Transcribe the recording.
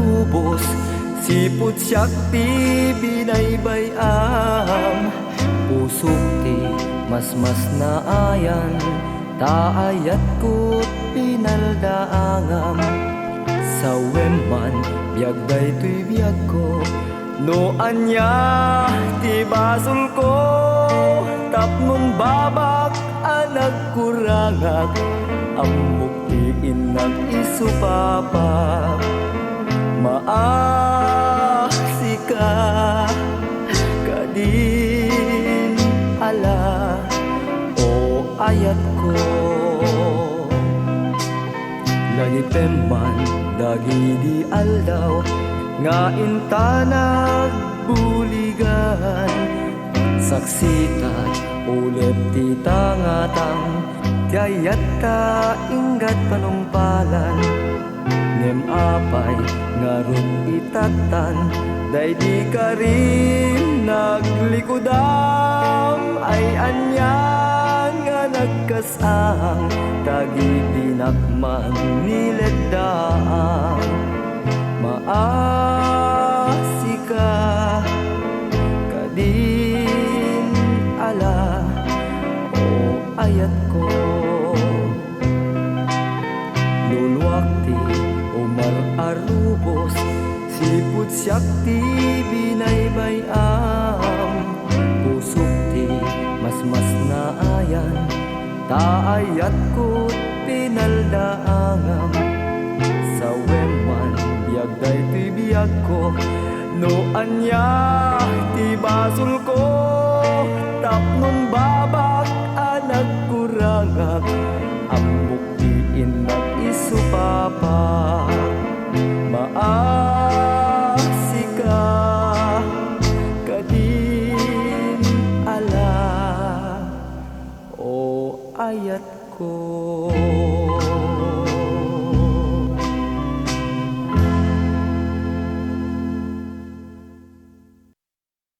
arubos siput syakti binaybayam pusok ti mas naayan taayat ko't pinaldaangam sa weman biyag daytoy biyag ko no anya ti basol ko tapnon babak anag kurangag amok ti inag isupapap maaksika kadin ala o ayat ko lagitemman dagidi aldaw nga intanag buligan saksita ulit ti tangatang tiayat ta inggat panumpalan nem apay ngarut itatan day di ka rin naglikudam ay anyan nga nagkasang tagi dinakman nileddaang maasika kadin ala o ayat ko lulwakti umar arubos siput syakti binaybayam pusok ti mas naayan taayat ko't pinaldaangam sa weman biyag daytoy biyag ko no anya ti basol ko tapnon babak anag kurangag